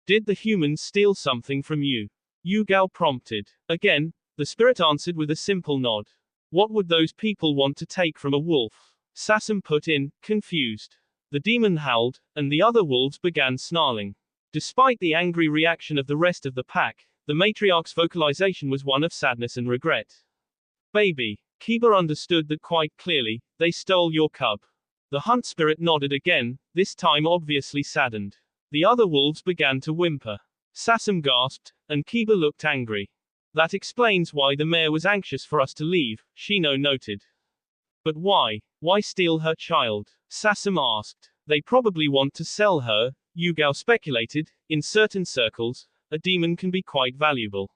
Did the humans steal something from you? Yugao prompted. Again, the spirit answered with a simple nod. What would those people want to take from a wolf? Sasam put in, confused. The demon howled, and the other wolves began snarling. Despite the angry reaction of the rest of the pack, the matriarch's vocalization was one of sadness and regret. Baby. Kiba understood that quite clearly, they stole your cub. The hunt spirit nodded again, this time obviously saddened. The other wolves began to whimper. Sasam gasped, and Kiba looked angry. That explains why the mayor was anxious for us to leave, Shino noted. But why? Why steal her child? Sasam asked. They probably want to sell her, Yugao speculated. In certain circles, a demon can be quite valuable.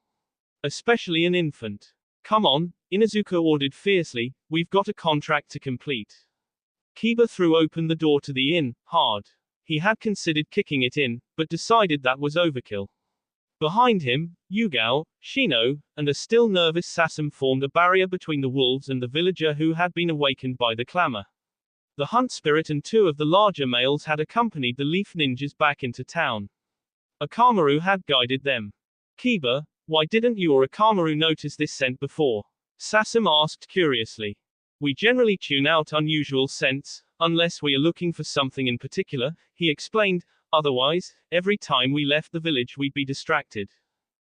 Especially an infant. Come on, Inuzuka ordered fiercely, we've got a contract to complete. Kiba threw open the door to the inn, hard. He had considered kicking it in, but decided that was overkill. Behind him, Yugao, Shino, and a still nervous Sasam formed a barrier between the wolves and the villager who had been awakened by the clamor. The hunt spirit and 2 of the larger males had accompanied the leaf ninjas back into town. A kamaru had guided them. Kiba, why didn't you or a kamaru notice this scent before? Sasam asked curiously. We generally tune out unusual scents, unless we are looking for something in particular, he explained, otherwise, every time we left the village we'd be distracted.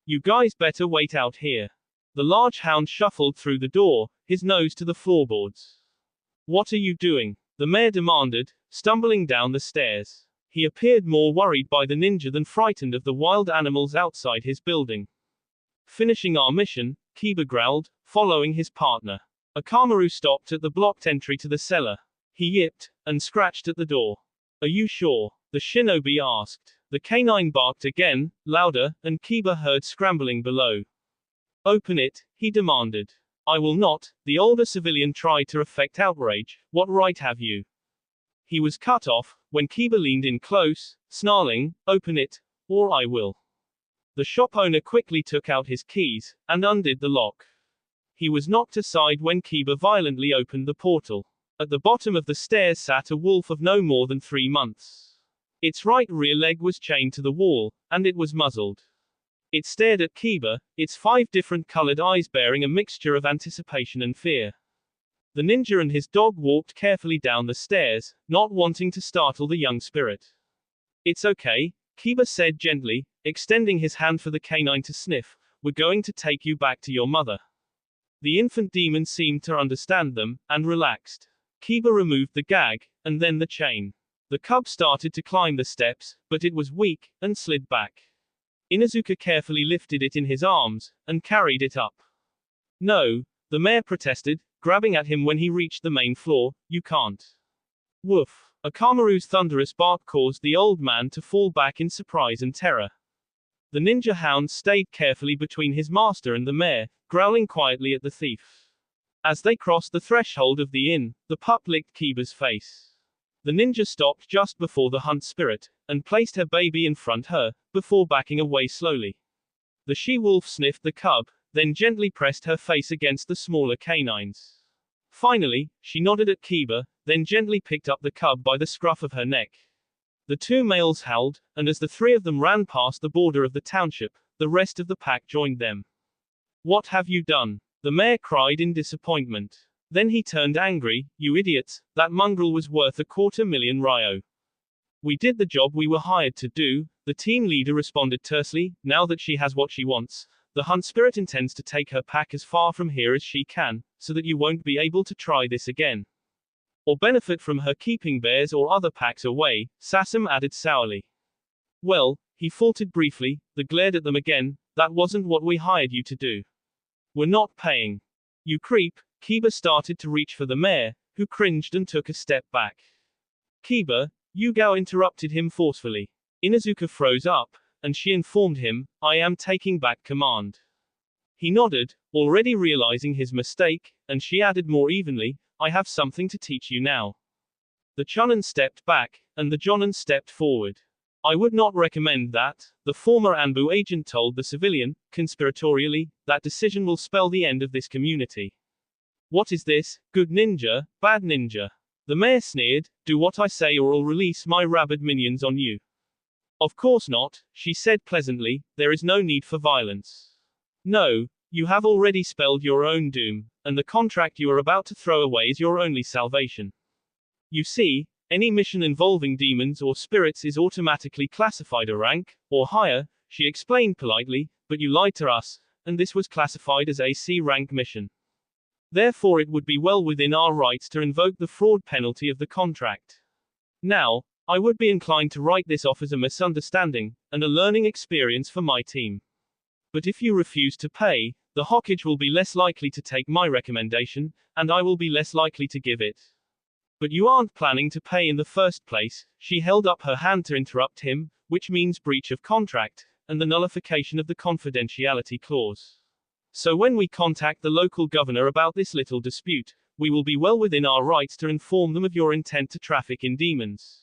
You guys better wait out here. The large hound shuffled through the door, his nose to the floorboards. What are you doing? The mayor demanded, stumbling down the stairs. He appeared more worried by the ninja than frightened of the wild animals outside his building. Finishing our mission, Kiba growled, following his partner. A kamaru stopped at the blocked entry to the cellar. He yipped, and scratched at the door. Are you sure? The shinobi asked. The canine barked again, louder, and Kiba heard scrambling below. Open it, he demanded. I will not, the older civilian tried to affect outrage. What right have you? He was cut off, when Kiba leaned in close, snarling, open it, or I will. The shop owner quickly took out his keys, and undid the lock. He was knocked aside when Kiba violently opened the portal. At the bottom of the stairs sat a wolf of no more than 3 months. Its right rear leg was chained to the wall, and it was muzzled. It stared at Kiba, its 5 different colored eyes bearing a mixture of anticipation and fear. The ninja and his dog walked carefully down the stairs, not wanting to startle the young spirit. It's okay, Kiba said gently, extending his hand for the canine to sniff. We're going to take you back to your mother. The infant demon seemed to understand them, and relaxed. Kiba removed the gag, and then the chain. The cub started to climb the steps, but it was weak, and slid back. Inuzuka carefully lifted it in his arms, and carried it up. No, the mayor protested, grabbing at him when he reached the main floor, you can't. Woof. Akamaru's thunderous bark caused the old man to fall back in surprise and terror. The ninja hound stayed carefully between his master and the mayor, growling quietly at the thief. As they crossed the threshold of the inn, the pup licked Kiba's face. The ninja stopped just before the hunt spirit, and placed her baby in front her, before backing away slowly. The she-wolf sniffed the cub, then gently pressed her face against the smaller canines. Finally, she nodded at Kiba, then gently picked up the cub by the scruff of her neck. The 2 males howled, and as the 3 of them ran past the border of the township, the rest of the pack joined them. What have you done? The mayor cried in disappointment. Then he turned angry, you idiots, that mongrel was worth 250,000 ryo. We did the job we were hired to do, the team leader responded tersely, now that she has what she wants. The hunt spirit intends to take her pack as far from here as she can, so that you won't be able to try this again. Or benefit from her keeping bears or other packs away, Sasam added sourly. Well, he faltered briefly, then glared at them again, that wasn't what we hired you to do. We're not paying. You creep. Kiba started to reach for the mayor, who cringed and took a step back. Kiba, Yugao interrupted him forcefully. Inuzuka froze up, and she informed him, I am taking back command. He nodded, already realizing his mistake, and she added more evenly, I have something to teach you now. The Chunin stepped back, and the Jonin stepped forward. I would not recommend that, the former Anbu agent told the civilian, conspiratorially, that decision will spell the end of this community. What is this, good ninja, bad ninja? The mayor sneered, do what I say or I'll release my rabid minions on you. Of course not, she said pleasantly, there is no need for violence. No, you have already spelled your own doom, and the contract you are about to throw away is your only salvation. You see, any mission involving demons or spirits is automatically classified a rank, or higher, she explained politely, but you lied to us, and this was classified as a C rank mission. Therefore it would be well within our rights to invoke the fraud penalty of the contract. Now, I would be inclined to write this off as a misunderstanding, and a learning experience for my team. But if you refuse to pay, the Hokage will be less likely to take my recommendation, and I will be less likely to give it. But you aren't planning to pay in the first place, she held up her hand to interrupt him, which means breach of contract, and the nullification of the confidentiality clause. So when we contact the local governor about this little dispute, we will be well within our rights to inform them of your intent to traffic in demons.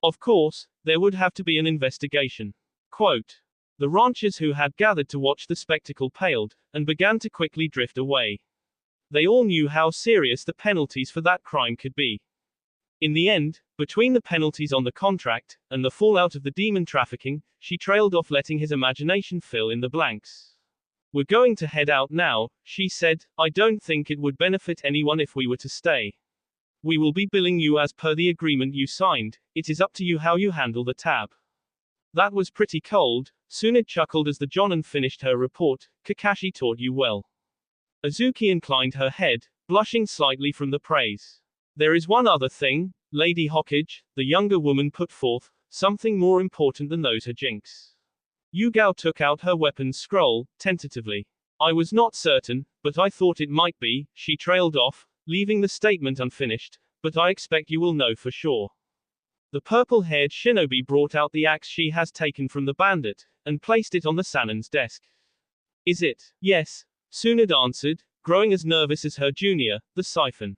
Of course, there would have to be an investigation. Quote. The ranchers who had gathered to watch the spectacle paled, and began to quickly drift away. They all knew how serious the penalties for that crime could be. In the end, between the penalties on the contract, and the fallout of the demon trafficking, she trailed off letting his imagination fill in the blanks. We're going to head out now, she said, I don't think it would benefit anyone if we were to stay. We will be billing you as per the agreement you signed, it is up to you how you handle the tab. That was pretty cold, Tsunade chuckled as the Jonin finished her report, Kakashi taught you well. Azuki inclined her head, blushing slightly from the praise. There is one other thing, Lady Hokage, the younger woman put forth, something more important than those hijinks. Yugao took out her weapons scroll, tentatively. I was not certain, but I thought it might be, she trailed off, leaving the statement unfinished, but I expect you will know for sure. The purple-haired shinobi brought out the axe she has taken from the bandit, and placed it on the Sanin's desk. Is it? Yes, Tsunade answered, growing as nervous as her junior, the siphon.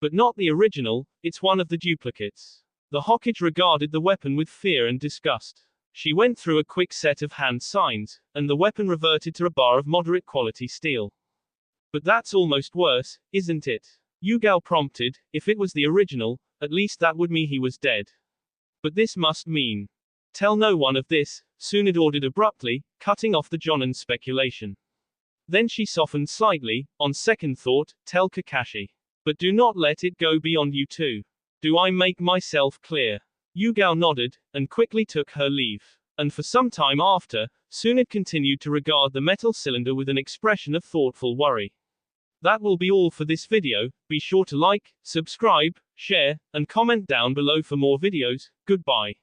But not the original, it's one of the duplicates. The Hokage regarded the weapon with fear and disgust. She went through a quick set of hand signs, and the weapon reverted to a bar of moderate quality steel. But that's almost worse, isn't it? Yugao prompted. If it was the original, at least that would mean he was dead. But this must mean. Tell no one of this, Tsunade ordered abruptly, cutting off the Jonan's speculation. Then she softened slightly. On second thought, tell Kakashi. But do not let it go beyond you two. Do I make myself clear? Yugao nodded, and quickly took her leave. And for some time after, Tsunade continued to regard the metal cylinder with an expression of thoughtful worry. That will be all for this video. Be sure to like, subscribe, share, and comment down below for more videos. Goodbye.